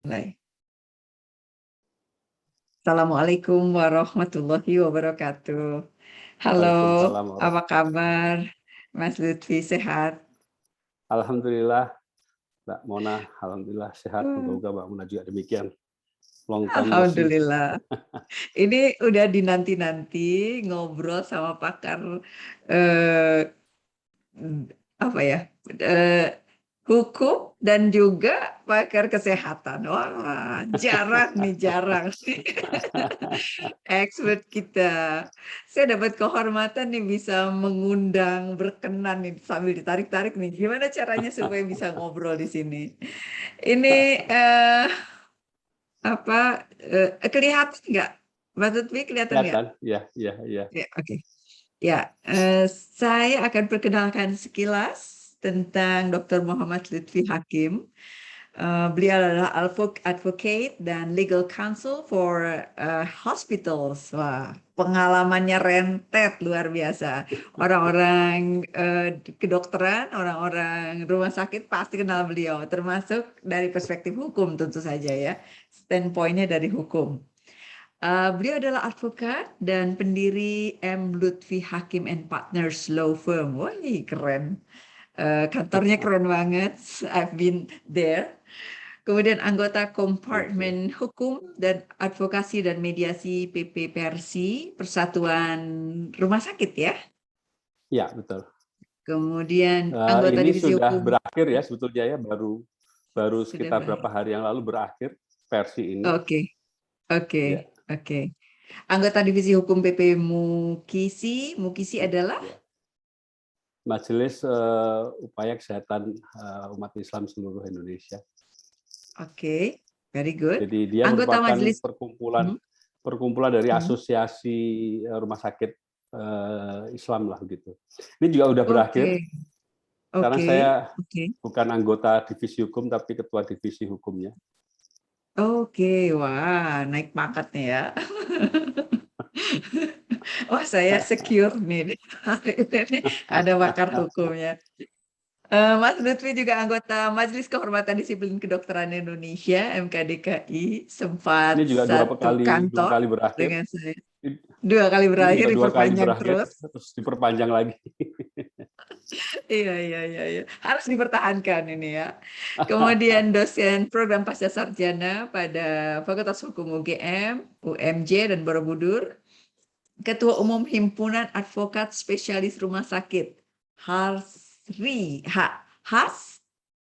Baik. Assalamualaikum warahmatullahi wabarakatuh. Halo, Waalaikumsalam apa warahmatullahi. kabar? Mas Lutfi sehat? Alhamdulillah, Mbak Mona, alhamdulillah sehat. Hmm, Moga-moga Mbak Mona juga demikian. Long time no see. Alhamdulillah. Ini udah dinanti-nanti ngobrol sama pakar eh, apa ya? eh, Hukum dan juga pakar kesehatan. Wah, jarang nih, jarang. Expert kita. Saya dapat kehormatan nih bisa mengundang, berkenan nih sambil ditarik-tarik nih. Gimana caranya supaya bisa ngobrol di sini? Ini kelihatan nggak? Mbak Lutfi kelihatan nggak? Kelihatan? Ya, ya, ya. Ya, oke. Ya, saya akan perkenalkan sekilas tentang Dr. Muhammad Lutfi Hakim. Beliau adalah advocate dan legal counsel for hospitals. Wah, pengalamannya rentet luar biasa. Orang-orang kedokteran, orang-orang rumah sakit pasti kenal beliau, termasuk dari perspektif hukum tentu saja ya. Standpoint-nya dari hukum. Beliau adalah advokat dan pendiri M. Lutfi Hakim and Partners Law Firm. Wah, keren. Kantornya keren banget. I've been there. Kemudian anggota Thank you. Kompartemen Hukum dan Advokasi dan Mediasi PP Persi, Persatuan Rumah Sakit ya. Ya, betul. Kemudian anggota Ini Divisi sudah Hukum. berakhir ya sebetulnya ya, baru Sudah sekitar berapa berakhir. hari yang lalu berakhir versi ini. Oke, oke, Ya, oke. Anggota Divisi Hukum PP Mukisi. Mukisi adalah? ya. Majelis Upaya Kesehatan Umat Islam seluruh Indonesia. Oke, very good. Jadi dia Anggota merupakan majelis. perkumpulan dari asosiasi rumah sakit Islam lah gitu. Ini juga udah berakhir. Oke, Sekarang oke, saya oke. bukan anggota divisi hukum tapi ketua divisi hukumnya. Oke, wah, naik pangkat nih ya. Wah, saya secure nih. Ini ada pakar hukumnya. Mas Lutfi juga anggota Majelis Kehormatan Disiplin Kedokteran Indonesia (MKDKI). Ini Sempat juga satu dua kantor kali berakhir. dengan saya. Dua kali Ini berakhir, juga 2 kali diperpanjang berakhir, terus. terus diperpanjang lagi. Iya, iya, iya, iya. Harus dipertahankan ini ya. Kemudian dosen program pasca sarjana pada Fakultas Hukum UGM, UMJ, dan Borobudur. Ketua Umum Himpunan Advokat Spesialis Rumah Sakit, HASRI, HAS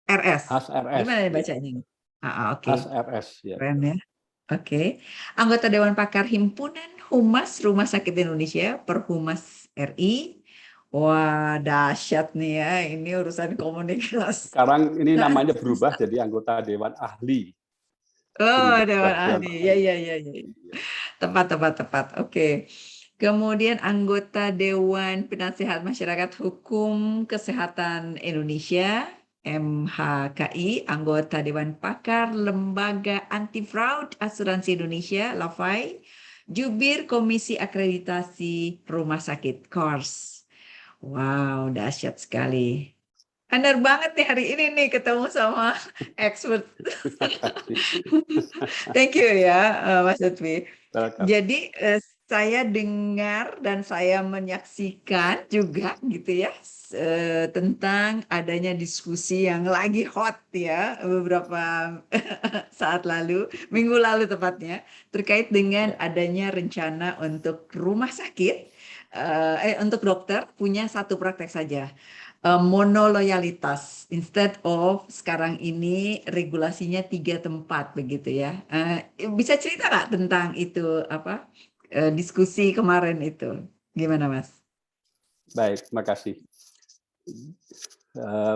RS. HAS RS. Gimana Ya. bacanya ini? HAS Oke, RS. Ya. keren ya. Oke. Anggota Dewan Pakar Himpunan Humas Rumah Sakit Indonesia, Perhumas RI. Wah, dahsyat nih ya, ini urusan komunikasi. Sekarang ini namanya berubah jadi anggota Dewan Ahli. Oh, Dewan Berubah Dewan Ahli. Ya, Ahli. ya, ya, ya. Tepat, tepat, tepat. Oke. Kemudian anggota Dewan Penasehat Masyarakat Hukum Kesehatan Indonesia, MHKI, anggota Dewan Pakar Lembaga Anti Fraud Asuransi Indonesia, LAFAI, jubir Komisi Akreditasi Rumah Sakit, KORS. Wow, dahsyat sekali. Benar banget nih hari ini nih ketemu sama expert. Terima kasih. Thank you ya, Mas Lutfi. Welcome. Jadi saya dengar dan saya menyaksikan juga gitu ya tentang adanya diskusi yang lagi hot ya beberapa saat lalu, minggu lalu tepatnya, terkait dengan Ya. adanya rencana untuk rumah sakit, untuk dokter punya satu praktek saja. Monoloyalitas instead of sekarang ini regulasinya 3 tempat begitu ya. Bisa cerita nggak tentang itu apa diskusi kemarin itu? Gimana Mas? Baik, terima kasih.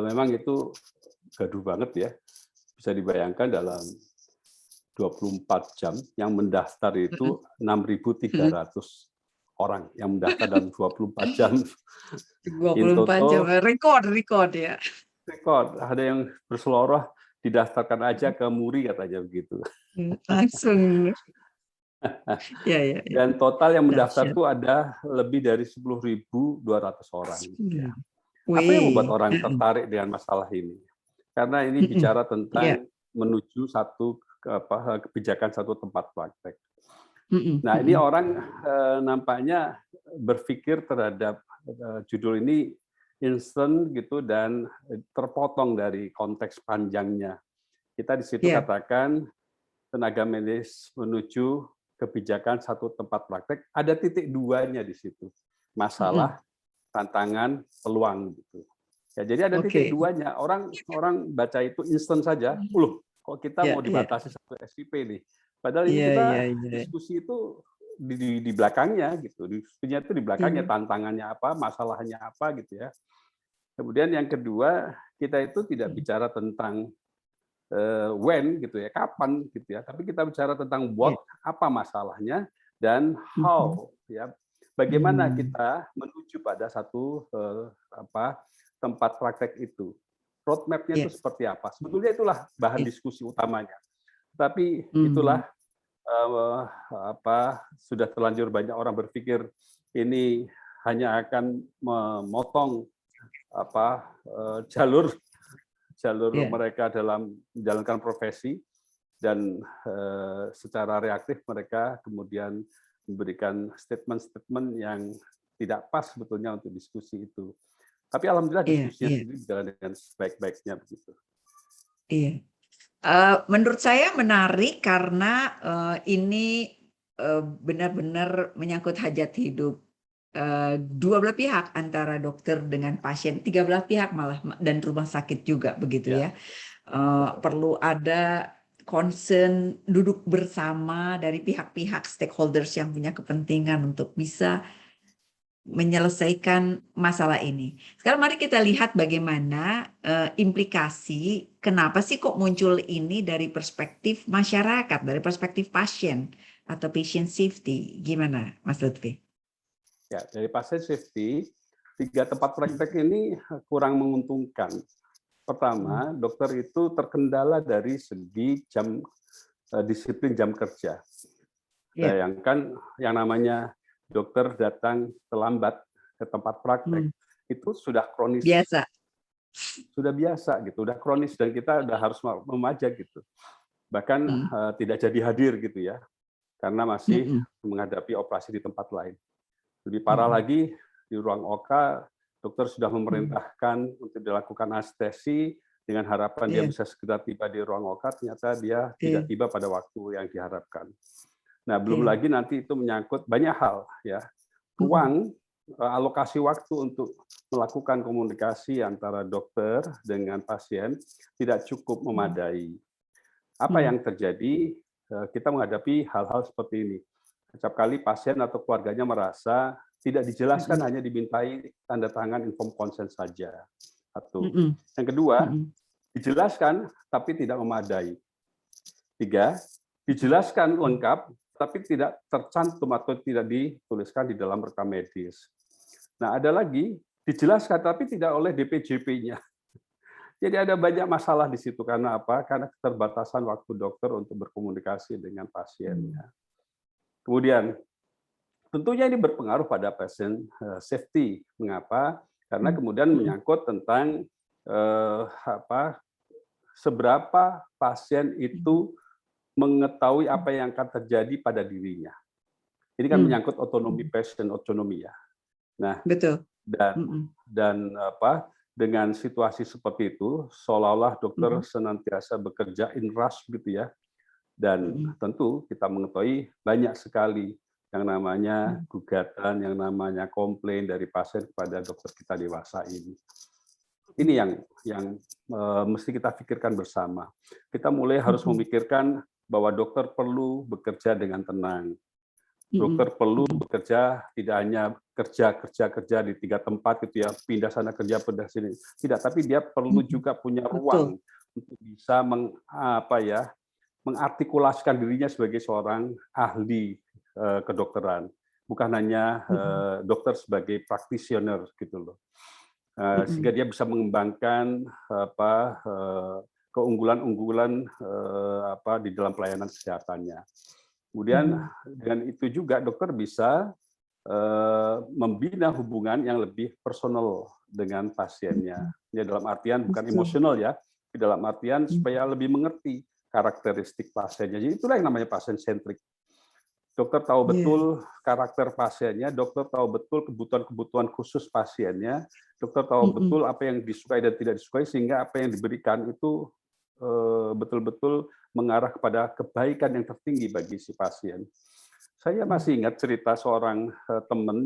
Memang itu gaduh banget ya. Bisa dibayangkan dalam 24 jam yang mendaftar itu 6.300 orang yang mendaftar dalam 24 jam. In 24 jam total rekor ya. rekor, ada yang berseloroh didaftarkan aja ke MURI katanya begitu. Langsung ya ya ya. Dan total yang mendaftar Dahsyat. itu ada lebih dari 10.200 orang. Ya. Apa yang membuat Wih. orang tertarik dengan masalah ini? Karena ini bicara Ya. tentang menuju satu kebijakan satu tempat praktek. Mhm, Nah, ini mhm. orang nampaknya berpikir terhadap judul ini instan gitu dan terpotong dari konteks panjangnya. Kita di situ Iya. katakan tenaga medis menuju kebijakan satu tempat praktek, ada titik duanya di situ. Mhm. Masalah, tantangan, peluang gitu. Ya, jadi ada titik Oke. duanya. Orang orang baca itu instan saja. Kok kita Iya, mau iya. dibatasi satu SIP nih? Padahal ini Iya, iya, kita iya. diskusi itu di belakangnya gitu. Diskusinya itu di belakangnya, Mhm. tantangannya apa, masalahnya apa gitu ya. Kemudian yang kedua, kita itu tidak Mhm. bicara tentang when gitu ya, kapan gitu ya, tapi kita bicara tentang Iya. what, apa masalahnya, dan Mhm. how ya, bagaimana Mmm. kita menuju pada satu tempat praktek itu. Roadmap-nya itu Iya. seperti apa? Sebetulnya itulah bahan Iya. diskusi utamanya. Tapi itulah Mmm. sudah terlanjur banyak orang berpikir ini hanya akan memotong jalur jalur Iya. mereka dalam menjalankan profesi dan secara reaktif mereka kemudian memberikan statement-statement yang tidak pas sebetulnya untuk diskusi itu. Tapi alhamdulillah Iya, diskusinya iya, sendiri berjalan dengan sebaik-baiknya begitu. iya. Menurut saya menarik karena, ini, benar-benar menyangkut hajat hidup, dua belah pihak, antara dokter dengan pasien, tiga belah pihak malah, dan rumah sakit juga begitu Ya, ya. betul. Perlu ada concern duduk bersama dari pihak-pihak stakeholders yang punya kepentingan untuk bisa menyelesaikan masalah ini. Sekarang mari kita lihat bagaimana, implikasi kenapa sih kok muncul ini dari perspektif masyarakat, dari perspektif pasien atau patient safety. Gimana Mas Lutfi? Ya, dari pasien safety, 3 tempat praktek ini kurang menguntungkan. Mmm. Pertama, dokter itu terkendala dari segi disiplin jam kerja. Iya. Bayangkan yang namanya dokter datang terlambat ke tempat praktek, Mmm. itu sudah kronis, Biasa. sudah biasa gitu, udah kronis dan kita udah harus memajak gitu. Bahkan Mhm. tidak jadi hadir gitu ya, karena masih Mhm. menghadapi operasi di tempat lain. Lebih parah Mhm. lagi di ruang OK, dokter sudah Mhm. memerintahkan untuk dilakukan anestesi dengan harapan dia Iya, bisa segera tiba di ruang OK, ternyata dia iya, tidak tiba pada waktu yang diharapkan. Nah, belum iya. lagi nanti itu menyangkut banyak hal ya. Mhm. Ruang alokasi waktu untuk melakukan komunikasi antara dokter dengan pasien tidak cukup Mhm. memadai. Apa Mhm. yang terjadi? Kita menghadapi hal-hal seperti ini. Setiap kali pasien atau keluarganya merasa tidak dijelaskan, Mhm. hanya dimintai tanda tangan inform consent saja. Satu. Mhm. Yang kedua, Mhm. dijelaskan tapi tidak memadai. Tiga, Mhm. dijelaskan lengkap tapi tidak tercantum atau tidak dituliskan di dalam rekam medis. Nah, ada lagi dijelaskan tapi tidak oleh DPJP-nya. Jadi ada banyak masalah di situ karena apa? Karena keterbatasan waktu dokter untuk berkomunikasi dengan Mhm. pasiennya. Kemudian tentunya ini berpengaruh pada patient safety. Mengapa? Karena Mhm. kemudian Mhm. menyangkut tentang eh, apa seberapa pasien Mhm. itu mengetahui apa yang akan terjadi pada dirinya. Ini kan Mmm. menyangkut otonomi Mhm. passion, otonomi ya. Nah, Betul. dan Mhm. dengan situasi seperti itu seolah-olah dokter Mhm. senantiasa bekerja in rush gitu ya. Dan Mhm. tentu kita mengetahui banyak sekali yang namanya Mhm. gugatan, yang namanya komplain dari pasien kepada dokter kita dewasa ini. Ini Mhm. yang mesti kita pikirkan bersama. Kita mulai harus Mhm. memikirkan bahwa dokter perlu bekerja dengan tenang. Mhm. Dokter perlu Mhm. bekerja tidak hanya kerja di 3 tempat gitu ya, pindah sana kerja, pindah sini. Tidak, tapi dia perlu Mhm. juga punya Betul. ruang untuk bisa mengartikulasikan dirinya sebagai seorang ahli kedokteran, bukan hanya Mhm. dokter sebagai practitioner gitu loh. Sehingga Mhm. dia bisa mengembangkan keunggulan-unggulan di dalam pelayanan kesehatannya. Kemudian Mhm. dengan itu juga dokter bisa membina hubungan yang lebih personal dengan pasiennya. Mhm. Ya dalam artian bukan Betul. emosional ya, tapi dalam artian Mhm. supaya lebih mengerti karakteristik pasiennya. Jadi itulah yang namanya pasien sentrik. Dokter tahu Iya. betul karakter pasiennya, dokter tahu betul kebutuhan-kebutuhan khusus pasiennya, dokter tahu Mm-mm. betul apa yang disukai dan tidak disukai, sehingga apa yang diberikan itu betul-betul mengarah kepada kebaikan yang tertinggi bagi si pasien. Saya masih ingat cerita seorang teman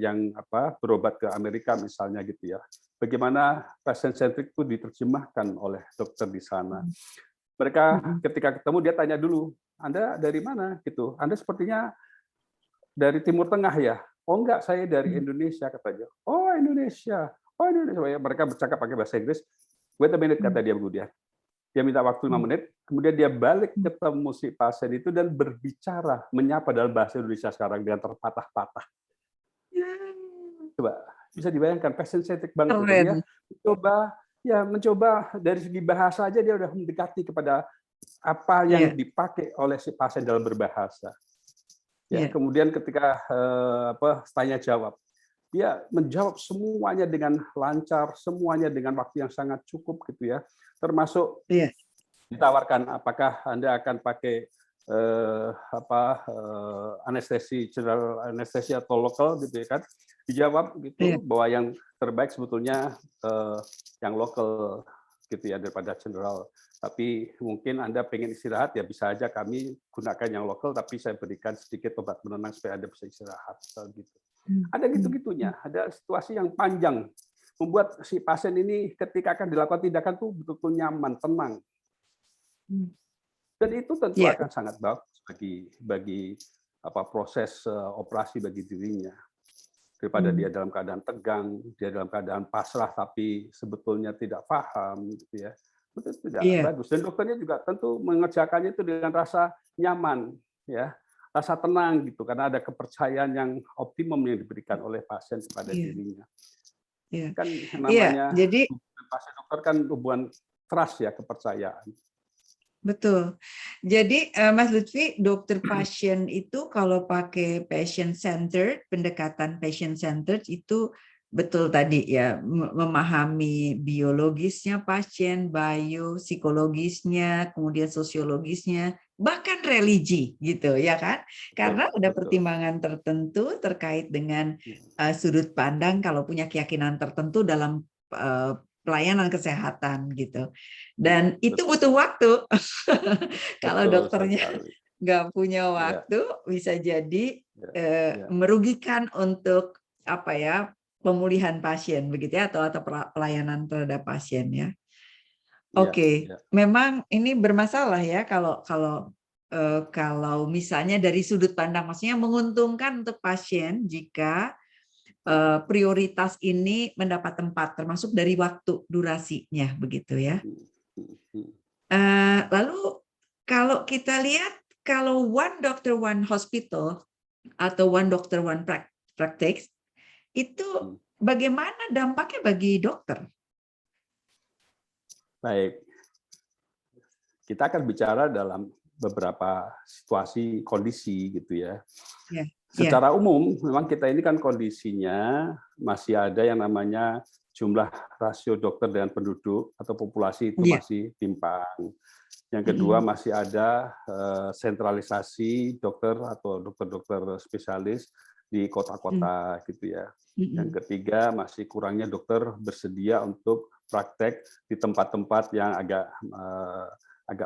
yang berobat ke Amerika misalnya gitu ya. Bagaimana pasien sentrik itu diterjemahkan oleh dokter di sana. Mereka Mm-mm. ketika ketemu dia tanya dulu, Anda dari mana gitu? Anda sepertinya dari Timur Tengah ya? Oh enggak, saya dari Indonesia katanya. Oh Indonesia, oh Indonesia. Mereka bercakap pakai bahasa Inggris. Wait a minute kata dia kemudian. Dia minta waktu 5 menit, kemudian dia balik ketemu si pasien itu dan berbicara, menyapa dalam bahasa Indonesia sekarang dengan terpatah-patah. Coba bisa dibayangkan, pasien sentrik banget itu. Dia Keren. mencoba dari segi bahasa aja dia udah mendekati kepada apa yang Iya, dipakai oleh si pasien dalam berbahasa. Ya, iya, kemudian ketika tanya jawab, dia menjawab semuanya dengan lancar, semuanya dengan waktu yang sangat cukup gitu ya. Termasuk iya, ditawarkan apakah Anda akan pakai anestesi general anestesi atau lokal gitu ya kan. Dijawab iya, gitu bahwa yang terbaik sebetulnya yang lokal gitu ya daripada general. Tapi mungkin Anda pengen istirahat ya bisa aja kami gunakan yang lokal tapi saya berikan sedikit obat penenang supaya Anda bisa istirahat gitu. Ada gitu-gitunya, ada situasi yang panjang membuat si pasien ini ketika akan dilakukan tindakan tuh betul-betul nyaman, tenang. Dan itu tentu iya, akan sangat bagus bagi proses operasi bagi dirinya. Daripada dia dalam keadaan tegang, dia dalam keadaan pasrah tapi sebetulnya tidak paham gitu ya. Itu tidak iya, bagus. Dan dokternya juga tentu mengerjakannya itu dengan rasa nyaman ya, rasa tenang gitu karena ada kepercayaan yang optimum yang diberikan oleh pasien kepada iya, dirinya. iya, Kan yang iya. namanya Jadi hubungan pasien dokter kan hubungan trust ya, kepercayaan. betul. Jadi Mas Lutfi, dokter pasien itu kalau pakai patient centered, pendekatan patient centered itu betul tadi ya, memahami biologisnya pasien, biopsikologisnya, kemudian sosiologisnya, bahkan religi gitu ya kan? Betul, Karena ada betul. pertimbangan tertentu terkait dengan sudut pandang kalau punya keyakinan tertentu dalam pelayanan kesehatan gitu. Dan itu Betul. butuh waktu. Kalau Betul dokternya sekali. nggak punya Ya, waktu, bisa jadi ya, ya, merugikan untuk apa ya pemulihan pasien begitu ya atau pelayanan terhadap pasien ya. ya, Oke, ya. memang ini bermasalah ya kalau misalnya dari sudut pandang maksudnya menguntungkan untuk pasien jika prioritas ini mendapat tempat termasuk dari waktu durasinya begitu ya. Hmm, hmm, hmm. Lalu kalau kita lihat kalau one doctor one hospital atau one doctor one practice itu Hmm. bagaimana dampaknya bagi dokter? Baik, kita akan bicara dalam beberapa situasi kondisi gitu ya. Ya, ya, Secara umum, memang kita ini kan kondisinya masih ada yang namanya jumlah rasio dokter dengan penduduk atau populasi itu ya. masih timpang. Yang kedua masih ada sentralisasi dokter atau dokter-dokter spesialis di kota-kota gitu ya. Yang ketiga masih kurangnya dokter bersedia untuk praktek di tempat-tempat yang agak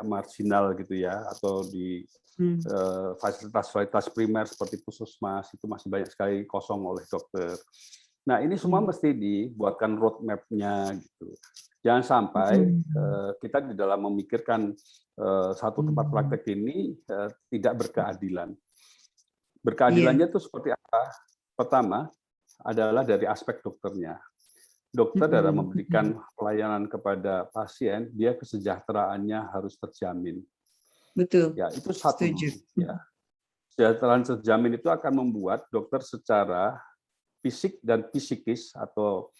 marginal gitu ya, atau di fasilitas-fasilitas primer seperti puskesmas itu masih banyak sekali kosong oleh dokter. Nah ini semua mesti dibuatkan roadmap-nya gitu. Jangan sampai kita di dalam memikirkan satu tempat praktek ini tidak berkeadilan. Iya. Berkeadilannya itu seperti apa? Pertama adalah dari aspek dokternya. Dokter dalam memberikan pelayanan kepada pasien, dia kesejahteraannya harus terjamin. Betul. Ya, itu satu. Setuju. Ya. Kesejahteraan terjamin itu akan membuat dokter secara fisik dan psikis atau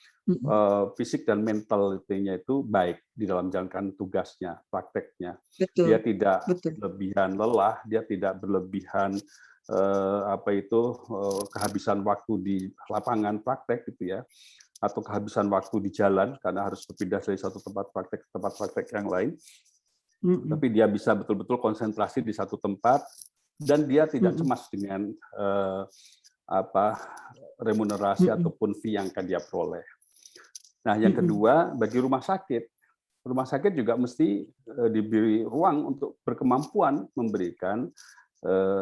fisik dan mental itu baik di dalam menjalankan tugasnya, prakteknya. Dia Betul. tidak Betul. berlebihan lelah, dia tidak berlebihan kehabisan waktu di lapangan praktek gitu ya, atau kehabisan waktu di jalan karena harus berpindah dari satu tempat praktek ke tempat praktek yang lain. Mm-mm. tapi dia bisa betul-betul konsentrasi di satu tempat dan dia tidak Mm-mm. cemas dengan remunerasi Mm-mm. ataupun fee yang akan dia peroleh. Nah, yang Mm-mm. kedua, bagi rumah sakit juga mesti diberi ruang untuk berkemampuan memberikan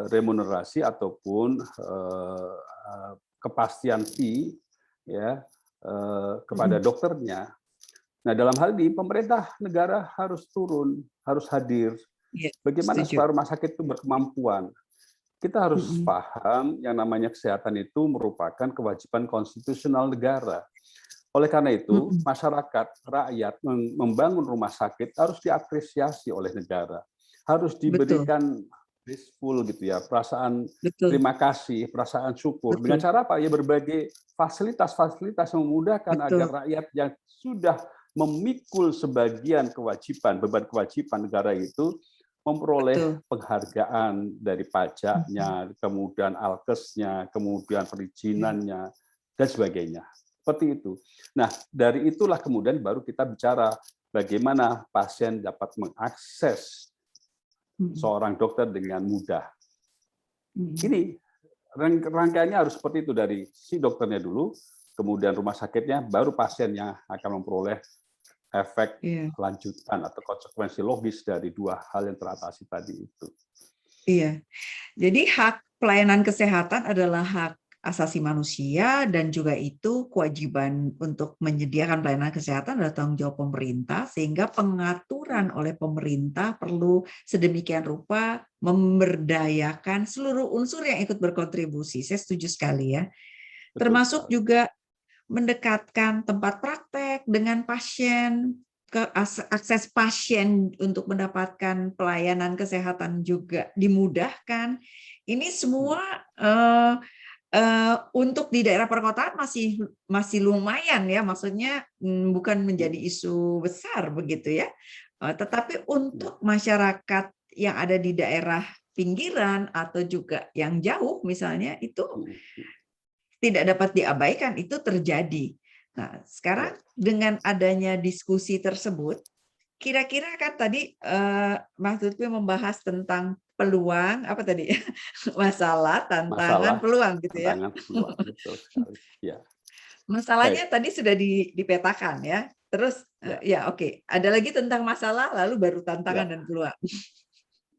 remunerasi ataupun kepastian fee ya kepada Mm-mm. dokternya. Nah, dalam hal ini pemerintah negara harus turun, harus hadir. Iya, Bagaimana setuju. supaya rumah sakit itu berkemampuan? Kita harus Mm-mm. paham yang namanya kesehatan itu merupakan kewajiban konstitusional negara. Oleh karena itu, Mm-mm. masyarakat, rakyat membangun rumah sakit harus diapresiasi oleh negara. Harus Betul, diberikan blissful gitu ya, perasaan betul, terima kasih, perasaan syukur. Dengan betul, cara apa? Ya berbagai fasilitas-fasilitas yang memudahkan agar betul, rakyat yang sudah memikul sebagian kewajiban, beban kewajiban negara itu memperoleh betul. penghargaan dari Mm-mm. pajaknya, kemudian alkesnya, kemudian Ya. perizinannya, dan sebagainya. Seperti itu. Nah, dari itulah kemudian baru kita bicara bagaimana pasien dapat mengakses Mm-mm. seorang dokter dengan mudah. Mm-mm. Ini rangkaiannya harus seperti itu, dari si dokternya dulu, kemudian rumah sakitnya, baru pasien yang akan memperoleh efek Iya, lanjutan atau konsekuensi logis dari dua hal yang teratasi tadi itu. iya. Jadi hak pelayanan kesehatan adalah hak asasi manusia dan juga itu kewajiban untuk menyediakan pelayanan kesehatan adalah tanggung jawab pemerintah sehingga pengaturan oleh pemerintah perlu sedemikian rupa memberdayakan seluruh unsur yang ikut berkontribusi. Saya setuju sekali ya. Betul Termasuk sekali. juga mendekatkan tempat praktek dengan pasien, akses pasien untuk mendapatkan pelayanan kesehatan juga dimudahkan. Ini semua untuk di daerah perkotaan masih lumayan ya, maksudnya bukan menjadi isu besar begitu ya. Tetapi untuk masyarakat yang ada di daerah pinggiran atau juga yang jauh misalnya itu tidak dapat diabaikan, itu terjadi. Nah, Ya. sekarang dengan adanya diskusi tersebut, kira-kira kan tadi Mas Lutfi membahas tentang peluang, apa tadi? Masalah, tantangan, Masalah, peluang gitu ya. tantangan, peluang, betul sekali. Ya, Masalahnya baik. tadi sudah dipetakan ya. Terus Ya, ya oke, ada lagi tentang masalah lalu baru tantangan ya. dan peluang.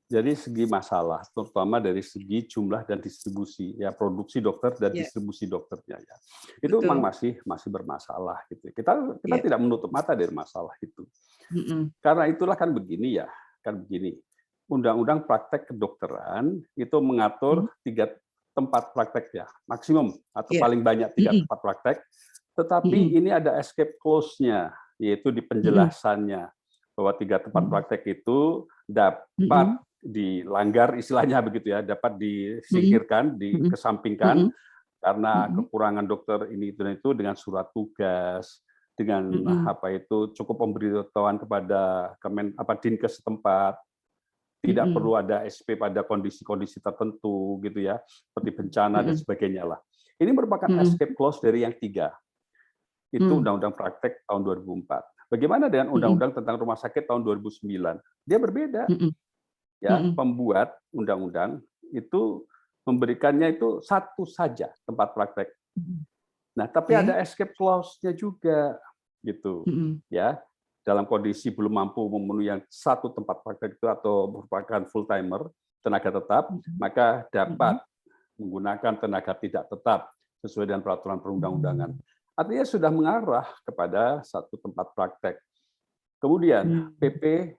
Jadi segi masalah, terutama dari segi jumlah dan distribusi, ya produksi dokter dan Ya, distribusi dokternya ya, itu memang betul. masih bermasalah gitu. Kita Ya. tidak menutup mata dari masalah itu. Mm-mm. Karena itulah kan begini ya, kan begini. Undang-undang praktek kedokteran itu mengatur 3 tempat praktek ya, maksimum atau Ya. paling banyak 3 Mm-mm. tempat praktek. Tetapi Mm-mm. ini ada escape clause-nya, yaitu di Mm-mm. penjelasannya bahwa 3 tempat Mm-mm. praktek itu dapat Mm-mm. dilanggar istilahnya begitu ya, dapat Mm-mm. disingkirkan, Mm-mm. dikesampingkan Mm-mm. karena Mm-mm. kekurangan dokter ini itu dengan surat tugas, dengan Mm-mm. cukup pemberitahuan kepada Dinkes setempat, tidak Mm-mm. perlu ada SP pada kondisi-kondisi tertentu gitu ya, seperti bencana dan Mm-mm. sebagainya lah. Ini merupakan Mm-mm. escape clause dari yang 3. Itu Mm. Undang-Undang Praktek tahun 2004. Bagaimana dengan Mm-mm. Undang-Undang tentang Rumah Sakit tahun 2009? Dia berbeda. Mm-mm. Ya, Mm-mm. pembuat undang-undang itu memberikannya itu satu saja tempat praktek. Nah, tapi ada Oke. escape clause-nya juga gitu. Mm-mm. Ya, dalam kondisi belum mampu memenuhi yang satu tempat praktek itu atau merupakan full timer, tenaga tetap, Mm-mm. maka dapat Mm-mm. menggunakan tenaga tidak tetap sesuai dengan peraturan perundang-undangan. Mm. Artinya sudah mengarah kepada satu tempat praktek. Kemudian Mm. PP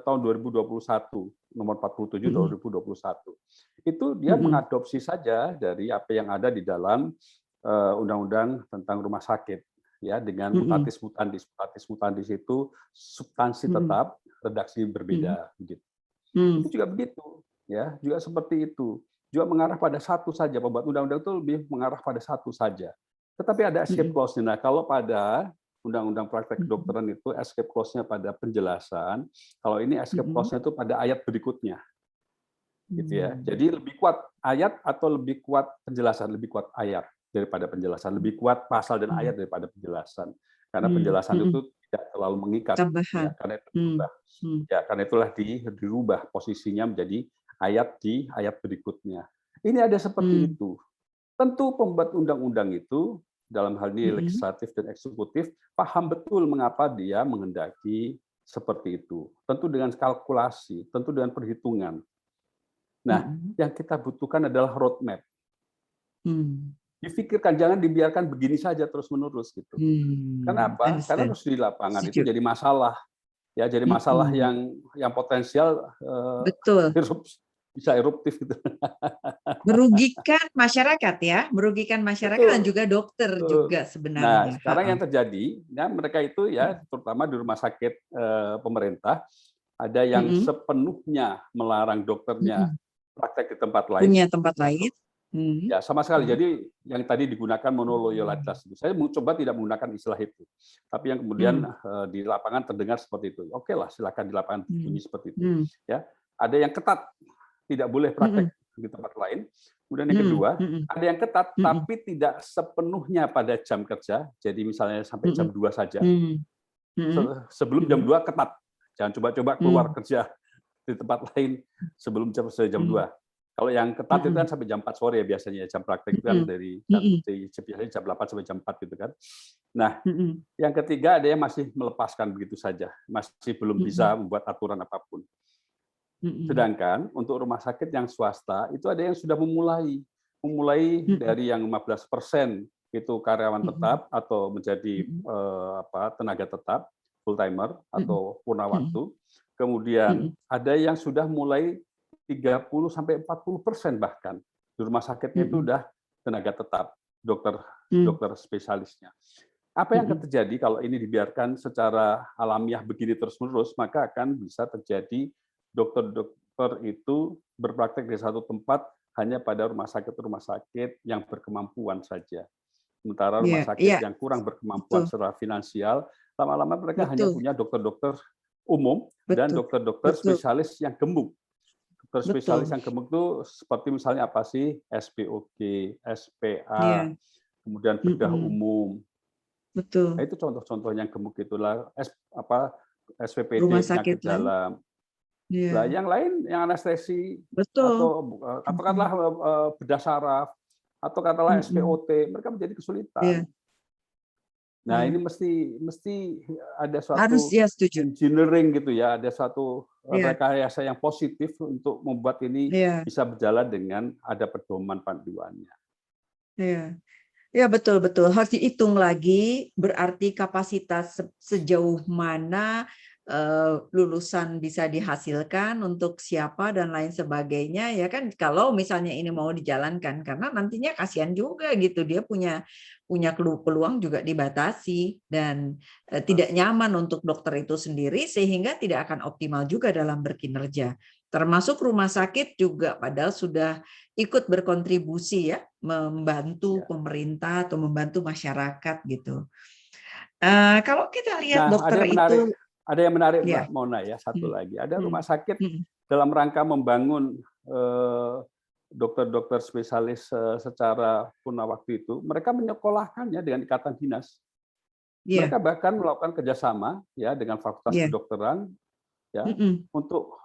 tahun 2021 nomor 47 Mm-mm. 2021 itu dia Mm-mm. mengadopsi saja dari apa yang ada di dalam undang-undang tentang rumah sakit ya, dengan Mm-mm. mutatis mutandis itu substansi Mm-mm. tetap, redaksi Mm-mm. berbeda begitu. Mm. Itu juga begitu ya, juga seperti itu. Juga mengarah pada satu saja, pembuat undang-undang itu lebih mengarah pada satu saja. Tetapi ada escape Mm-mm. clause-nya. Nah, kalau pada Undang-Undang Praktek Mm-mm. Kedokteran itu escape clause-nya pada penjelasan, kalau ini escape Mm-mm. clause-nya itu pada ayat berikutnya, gitu ya. Mm. Jadi lebih kuat ayat atau lebih kuat penjelasan, lebih kuat ayat daripada penjelasan, lebih kuat pasal dan ayat daripada penjelasan. karena penjelasan itu tidak terlalu mengikat, Tambahan. ya, karena itu berubah. Ya, karena itulah dirubah posisinya menjadi ayat di ayat berikutnya. Ini ada seperti itu. Tentu pembuat undang-undang itu dalam hal ini legislatif dan eksekutif paham betul mengapa dia menghendaki seperti itu. Tentu dengan kalkulasi, tentu dengan perhitungan. Nah, yang kita butuhkan adalah roadmap. Difikirkan, jangan dibiarkan begini saja terus-menerus gitu. Kenapa? Karena harus di lapangan itu jadi masalah. Ya, jadi masalah yang potensial betul. Bisa eruptif gitu. Merugikan masyarakat ya, merugikan masyarakat dan juga dokter juga sebenarnya. Nah, sekarang yang terjadi, ya mereka itu ya terutama di rumah sakit pemerintah ada yang sepenuhnya melarang dokternya praktek di tempat lain. Punya tempat lain. Ya, sama sekali. Jadi yang tadi digunakan monoloyalitas itu. Saya mencoba tidak menggunakan istilah itu. Tapi yang kemudian di lapangan terdengar seperti itu. Oke lah, silakan di lapangan bunyi seperti itu. Ya, ada yang ketat, tidak boleh praktek di tempat lain. Kemudian yang kedua, ada yang ketat tapi tidak sepenuhnya pada jam kerja. Jadi misalnya sampai jam 2 saja. Sebelum jam 2 ketat. Jangan coba-coba keluar kerja di tempat lain sebelum jam 2. Kalau yang ketat itu kan sampai jam 4 sore ya biasanya, jam praktek itu kan dari biasanya jam 8 sampai jam 4 gitu kan. Nah, yang ketiga ada yang masih melepaskan begitu saja, masih belum bisa membuat aturan apapun. Sedangkan untuk rumah sakit yang swasta itu ada yang sudah memulai dari yang 15% itu karyawan tetap atau menjadi tenaga tetap full timer atau purna waktu. Kemudian ada yang sudah mulai 30 sampai 40% bahkan di rumah sakitnya itu udah tenaga tetap, dokter spesialisnya. Apa yang akan terjadi kalau ini dibiarkan secara alamiah begini terus-menerus, maka akan bisa terjadi dokter-dokter itu berpraktek di satu tempat hanya pada rumah sakit yang berkemampuan saja. Sementara rumah sakit yang kurang berkemampuan secara finansial, lama-lama mereka hanya punya dokter-dokter umum dan dokter-dokter spesialis yang gemuk. Dokter spesialis yang gemuk itu seperti misalnya apa sih? SPOG, SPA, kemudian bedah umum. Betul. Nah, itu contoh-contoh yang gemuk itulah SPPD, Rumah penyakit sakit dalam. Nah, yang lain yang anestesi atau katakanlah bedah saraf atau katakanlah SPOT, mereka menjadi kesulitan. Nah, ini mesti ada suatu engineering gitu ya, ada suatu rekayasa yang positif untuk membuat ini bisa berjalan dengan ada pedoman panduannya. Ya, betul. Harus dihitung lagi, berarti kapasitas sejauh mana lulusan bisa dihasilkan untuk siapa dan lain sebagainya, ya kan? Kalau misalnya ini mau dijalankan, karena nantinya kasihan juga gitu, dia punya peluang juga dibatasi dan tidak nyaman untuk dokter itu sendiri, sehingga tidak akan optimal juga dalam berkinerja. Termasuk rumah sakit juga padahal sudah ikut berkontribusi ya, membantu pemerintah atau membantu masyarakat gitu. Kalau kita lihat dokter itu ada yang menarik Mbak Mona ya, satu lagi. Ada rumah sakit dalam rangka membangun dokter-dokter spesialis secara purna waktu itu, mereka menyekolahkannya dengan ikatan dinas. Mereka bahkan melakukan kerjasama ya dengan Fakultas Kedokteran ya untuk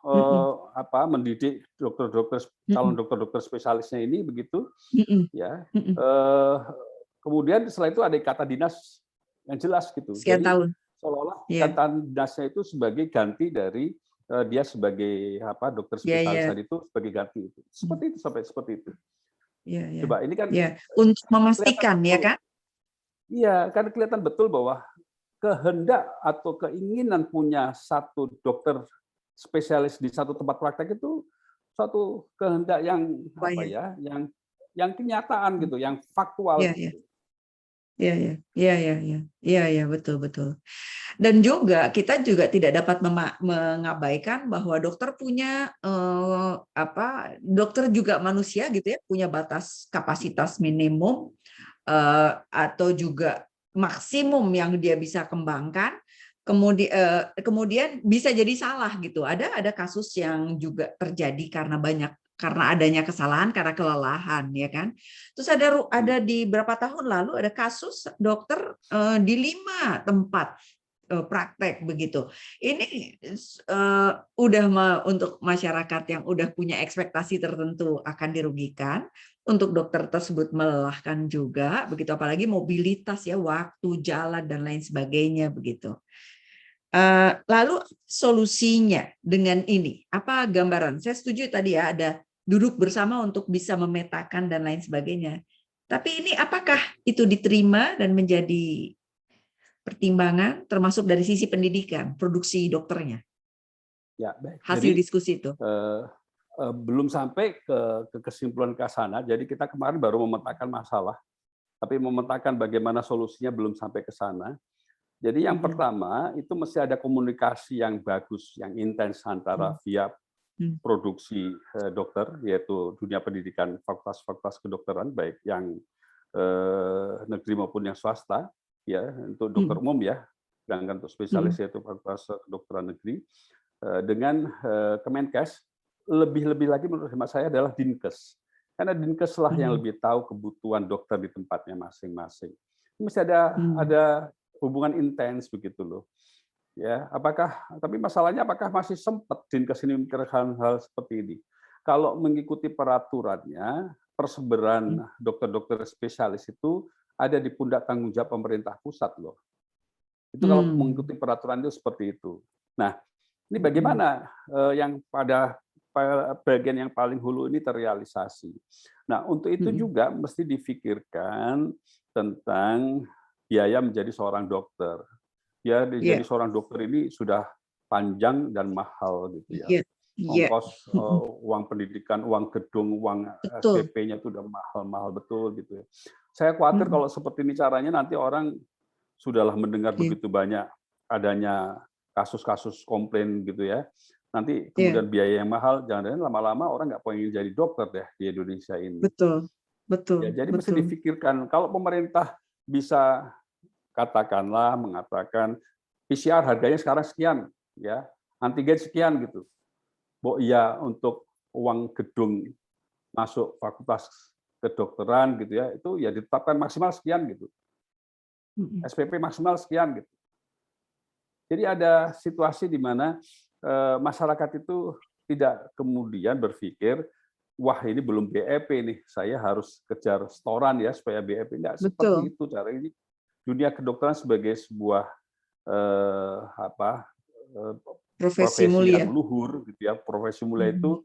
mendidik dokter-dokter calon dokter-dokter spesialisnya ini begitu ya. Kemudian setelah itu ada ikatan dinas yang jelas gitu. Sekian Jadi tahun. Seolah-olah ikatan dinasnya itu sebagai ganti dari dia sebagai dokter spesialis tadi itu sebagai ganti itu. Seperti itu. Coba ini kan untuk memastikan ya kan? Iya, karena kelihatan betul bahwa kehendak atau keinginan punya satu dokter spesialis di satu tempat praktek itu suatu kehendak yang yang kenyataan gitu, yang faktual. Iya, betul. Dan juga kita juga tidak dapat mengabaikan bahwa dokter punya dokter juga manusia gitu ya, punya batas kapasitas minimum atau juga maksimum yang dia bisa kembangkan. Kemudian bisa jadi salah gitu. Ada kasus yang juga terjadi karena banyak karena adanya kesalahan, karena kelelahan, ya kan. Terus ada di berapa tahun lalu ada kasus dokter di 5 tempat praktek begitu. Ini udah untuk masyarakat yang udah punya ekspektasi tertentu akan dirugikan, untuk dokter tersebut melelahkan juga begitu, apalagi mobilitas ya, waktu jalan dan lain sebagainya begitu. Lalu solusinya dengan ini apa gambaran? Saya setuju tadi ya, ada duduk bersama untuk bisa memetakan dan lain sebagainya. Tapi ini apakah itu diterima dan menjadi pertimbangan termasuk dari sisi pendidikan, produksi dokternya, Ya, baik. hasil Jadi diskusi itu? belum sampai ke kesimpulan ke sana. Jadi kita kemarin baru memetakan masalah, tapi memetakan bagaimana solusinya belum sampai ke sana. Jadi yang pertama itu mesti ada komunikasi yang bagus, yang intens antara via produksi dokter, yaitu dunia pendidikan fakultas-fakultas kedokteran, baik yang negeri maupun yang swasta, ya untuk dokter umum ya, sedangkan untuk spesialis yaitu fakultas kedokteran negeri, dengan Kemenkes. Lebih lagi menurut hemat saya adalah Dinkes, karena Dinkes lah yang lebih tahu kebutuhan dokter di tempatnya masing-masing. Mesti ada hubungan intens begitu loh. Ya, tapi masalahnya apakah masih sempat Dinkes ini memikirkan hal seperti ini? Kalau mengikuti peraturannya, persebaran dokter-dokter spesialis itu ada di pundak tanggung jawab pemerintah pusat loh. Itu kalau mengikuti peraturan itu seperti itu. Nah, ini bagaimana yang pada bagian yang paling hulu ini terrealisasi. Nah, untuk itu juga mesti difikirkan tentang biaya menjadi seorang dokter. Ya, jadi seorang dokter ini sudah panjang dan mahal gitu ya. Ongkos uang pendidikan, uang gedung, uang SPP-nya itu udah mahal-mahal betul gitu ya. Saya khawatir kalau seperti ini caranya nanti orang sudahlah mendengar begitu banyak adanya kasus-kasus komplain gitu ya. Nanti kemudian biaya yang mahal, jangan-jangan lama-lama orang nggak pengen jadi dokter deh di Indonesia ini. Betul. Ya, jadi mesti difikirkan kalau pemerintah bisa katakanlah mengatakan PCR harganya sekarang sekian, ya antigen sekian gitu. Iya untuk uang gedung masuk fakultas kedokteran gitu ya, itu ya ditetapkan maksimal sekian gitu. SPP maksimal sekian gitu. Jadi ada situasi di mana masyarakat itu tidak kemudian berpikir, wah ini belum BEP nih, saya harus kejar setoran ya supaya BEP. Enggak seperti itu cara ini. Dunia kedokteran sebagai sebuah profesi yang luhur, gitu ya. Profesi mulia itu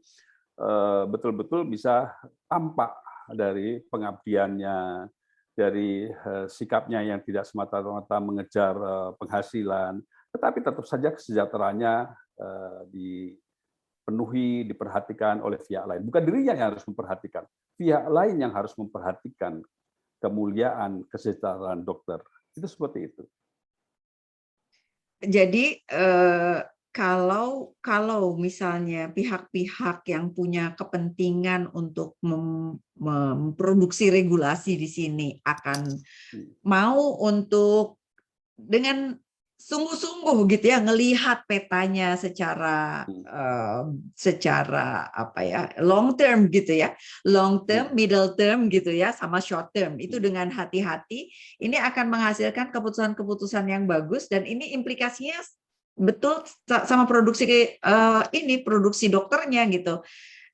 betul-betul bisa tampak dari pengabdiannya, dari sikapnya yang tidak semata-mata mengejar penghasilan, tetapi tetap saja kesejahteraannya dipenuhi, diperhatikan oleh pihak lain. Bukan dirinya yang harus memperhatikan, pihak lain yang harus memperhatikan kemuliaan kesejahteraan dokter. Itu seperti itu. Jadi kalau misalnya pihak-pihak yang punya kepentingan untuk memproduksi regulasi di sini akan mau untuk dengan sungguh-sungguh gitu ya ngelihat petanya secara apa ya, long term gitu ya, long term, middle term gitu ya, sama short term, itu dengan hati-hati ini akan menghasilkan keputusan-keputusan yang bagus, dan ini implikasinya betul sama produksi produksi dokternya gitu.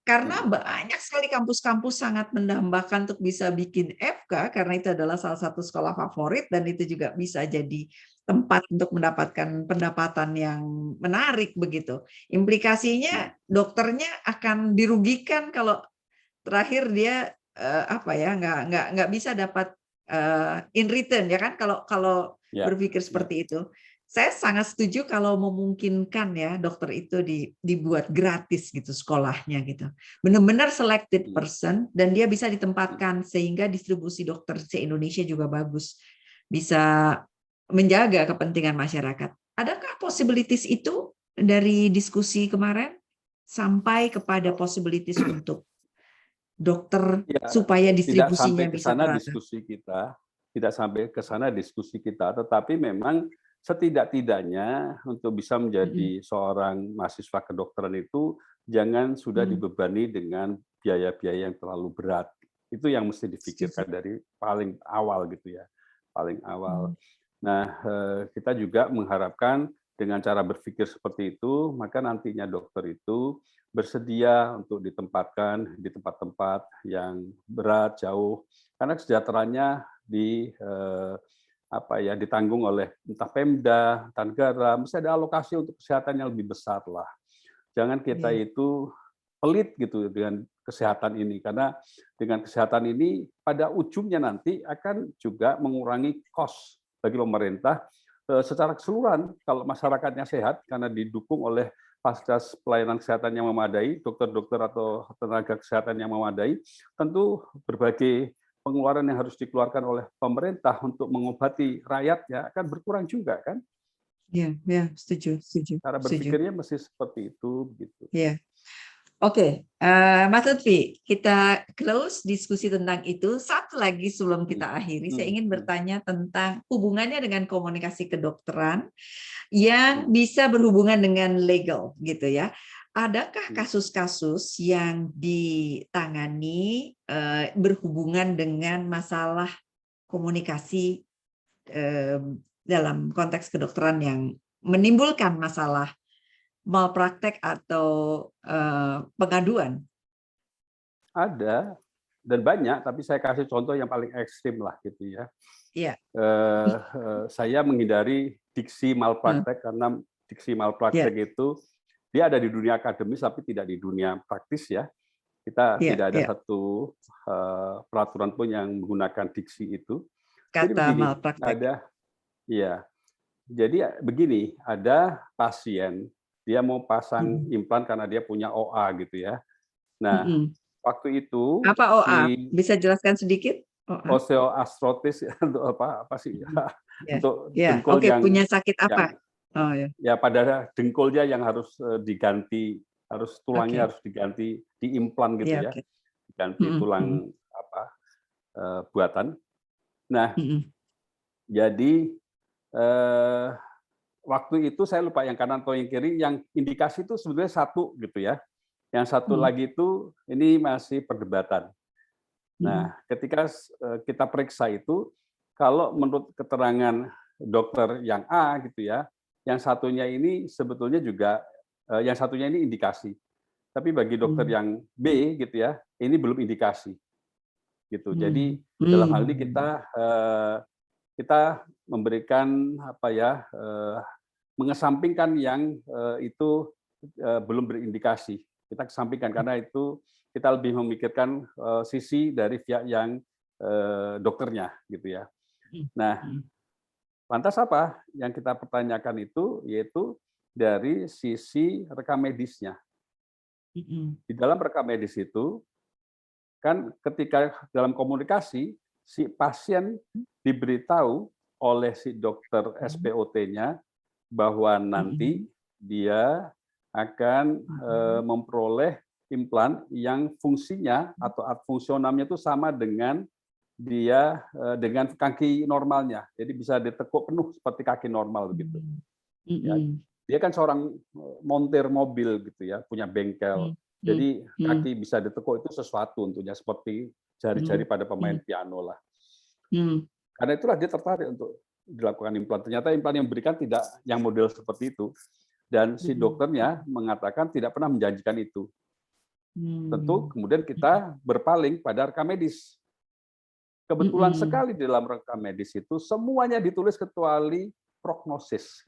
Karena banyak sekali kampus-kampus sangat mendambakan untuk bisa bikin FK, karena itu adalah salah satu sekolah favorit dan itu juga bisa jadi tempat untuk mendapatkan pendapatan yang menarik begitu. Implikasinya dokternya akan dirugikan kalau terakhir dia nggak bisa dapat in return ya kan, kalau berpikir seperti itu. Saya sangat setuju kalau memungkinkan ya dokter itu dibuat gratis gitu sekolahnya gitu. Benar-benar selected person dan dia bisa ditempatkan sehingga distribusi dokter se-Indonesia juga bagus. Bisa menjaga kepentingan masyarakat. Adakah possibilities itu dari diskusi kemarin sampai kepada possibilities untuk dokter supaya distribusinya bisa terata? Tidak sampai ke sana diskusi kita, tetapi memang setidak-tidaknya untuk bisa menjadi seorang mahasiswa kedokteran itu jangan sudah Hmm. dibebani dengan biaya-biaya yang terlalu berat. Itu yang mesti Setuju. difikirkan dari paling awal gitu ya, paling awal. Hmm. Nah, kita juga mengharapkan dengan cara berpikir seperti itu, maka nantinya dokter itu bersedia untuk ditempatkan di tempat-tempat yang berat, jauh, karena kesejahteraannya ditanggung oleh entah Pemda, entah negara, mesti ada alokasi untuk kesehatan yang lebih besar lah. Jangan kita Iya. itu pelit gitu dengan kesehatan ini, karena dengan kesehatan ini pada ujungnya nanti akan juga mengurangi cost bagi pemerintah secara keseluruhan. Kalau masyarakatnya sehat karena didukung oleh fasilitas pelayanan kesehatan yang memadai, dokter-dokter atau tenaga kesehatan yang memadai, tentu berbagai pengeluaran yang harus dikeluarkan oleh pemerintah untuk mengobati rakyatnya akan berkurang juga kan. Iya, ya, setuju, setuju, Cara setuju. berpikirnya mesti seperti itu gitu. Iya. Oke, Mas Lutfi, kita close diskusi tentang itu. Satu lagi sebelum kita akhiri, saya ingin bertanya tentang hubungannya dengan komunikasi kedokteran yang bisa berhubungan dengan legal, gitu ya. Adakah kasus-kasus yang ditangani berhubungan dengan masalah komunikasi dalam konteks kedokteran yang menimbulkan masalah malpraktek atau pengaduan? Ada dan banyak, tapi saya kasih contoh yang paling ekstrim lah gitu ya. Iya. Saya menghindari diksi malpraktek karena diksi malpraktek itu dia ada di dunia akademis tapi tidak di dunia praktis ya. Kita tidak ada satu peraturan pun yang menggunakan diksi itu. Jadi Kata begini, malpraktek. jadi begini, ada pasien dia mau pasang implan karena dia punya OA gitu ya. Nah, waktu itu apa OA? si Bisa jelaskan sedikit? OA? osteoarthritis untuk apa sih? Untuk Ya, dengkul oke, punya sakit yang apa? Oh ya. ya pada dengkulnya yang harus diganti, harus tulangnya Oke. harus diganti, diimplan gitu Ya, ya, oke. diganti tulang buatan. Nah, jadi waktu itu saya lupa yang kanan atau yang kiri, yang indikasi itu sebenarnya satu gitu ya. Yang satu lagi itu ini masih perdebatan. Nah, ketika kita periksa itu, kalau menurut keterangan dokter yang A gitu ya, yang satunya ini sebetulnya juga yang satunya ini indikasi. Tapi bagi dokter yang B gitu ya, ini belum indikasi. Gitu. Jadi dalam hal ini kita memberikan mengesampingkan yang itu belum berindikasi. Kita kesampingkan karena itu kita lebih memikirkan sisi dari pihak yang dokternya gitu ya. Nah, lantas apa yang kita pertanyakan itu yaitu dari sisi rekam medisnya. Di dalam rekam medis itu kan ketika dalam komunikasi si pasien diberitahu oleh si dokter SPOT-nya bahwa nanti dia akan memperoleh implan yang fungsinya atau fungsionalnya itu sama dengan dia dengan kaki normalnya. Jadi bisa ditekuk penuh seperti kaki normal begitu. Ya, dia kan seorang montir mobil gitu ya, punya bengkel. Jadi kaki bisa ditekuk itu sesuatu untuknya seperti jari-jari pada pemain piano lah. Karena itulah dia tertarik untuk dilakukan implan. Ternyata implan yang diberikan tidak yang model seperti itu. Dan si dokternya mengatakan tidak pernah menjanjikan itu. Tentu kemudian kita berpaling pada rekam medis. Kebetulan sekali di dalam rekam medis itu semuanya ditulis kecuali prognosis.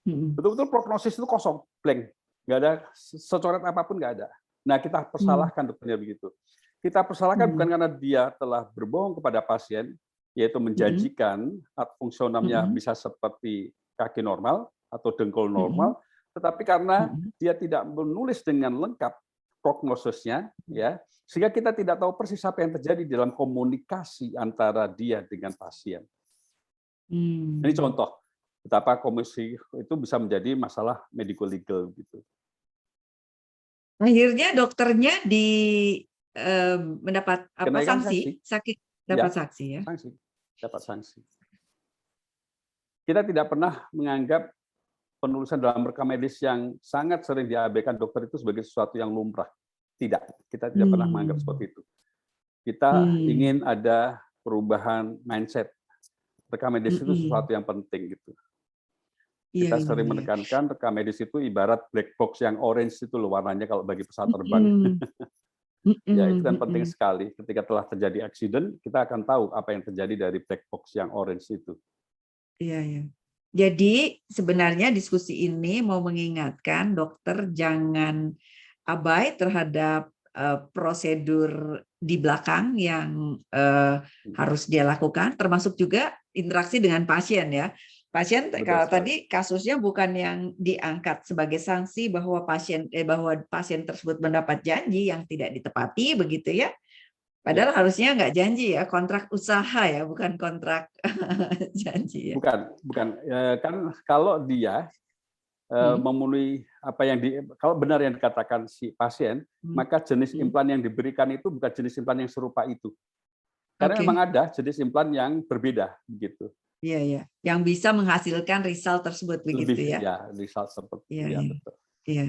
Betul-betul prognosis itu kosong, blank. Nggak ada secoret apapun, nggak ada. Nah, kita persalahkan dokternya begitu. Kita persalahkan bukan karena dia telah berbohong kepada pasien, yaitu menjanjikan fungsionalnya bisa seperti kaki normal atau dengkul normal, tetapi karena dia tidak menulis dengan lengkap prognosisnya, ya, sehingga kita tidak tahu persis apa yang terjadi dalam komunikasi antara dia dengan pasien. Ini contoh betapa komisi itu bisa menjadi masalah medical legal gitu. Akhirnya dokternya mendapat apa sanksi? Sakit dapat sanksi ya? Sanksi, dapat sanksi. Kita tidak pernah menganggap penulisan dalam rekam medis yang sangat sering diabaikan dokter itu sebagai sesuatu yang lumrah. Tidak, kita tidak pernah menganggap seperti itu. Kita ingin ada perubahan mindset. Rekam medis itu sesuatu yang penting gitu. Iya, Kita iya, sering iya. menekankan rekam medis itu ibarat black box yang orange itu loh warnanya kalau bagi pesawat terbang. Ya, itu kan penting sekali. Ketika telah terjadi accident, kita akan tahu apa yang terjadi dari black box yang orange itu. Iya, iya. Jadi sebenarnya diskusi ini mau mengingatkan dokter jangan abai terhadap prosedur di belakang yang harus dia lakukan, termasuk juga interaksi dengan pasien ya. Pasien Betul kalau sekali. tadi kasusnya bukan yang diangkat sebagai sanksi bahwa pasien tersebut mendapat janji yang tidak ditepati begitu ya. Padahal harusnya nggak janji ya, kontrak usaha ya, bukan kontrak janji ya. Bukan. Kan kalau dia memenuhi apa yang kalau benar yang dikatakan si pasien, maka jenis implan yang diberikan itu bukan jenis implan yang serupa itu. Karena memang ada jenis implan yang berbeda begitu. Iya, iya. Yang bisa menghasilkan result tersebut begitu Lebih ya. result seperti Iya, ya, iya. betul. Iya.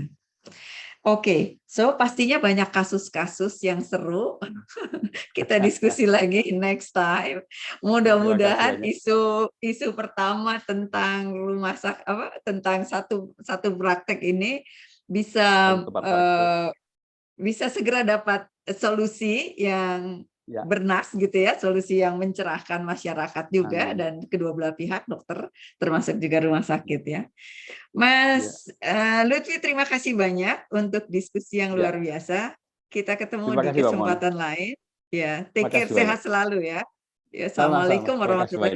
Oke, so pastinya banyak kasus-kasus yang seru. Kita diskusi lagi next time. Mudah-mudahan isu pertama tentang tentang satu praktek ini bisa bisa segera dapat solusi yang bernas gitu ya, solusi yang mencerahkan masyarakat juga dan kedua belah pihak, dokter termasuk juga rumah sakit ya. Mas Lutfi, terima kasih banyak untuk diskusi yang luar biasa. Kita ketemu di kesempatan lain. Ya, take care, sehat selalu ya. Assalamualaikum warahmatullahi wabarakatuh.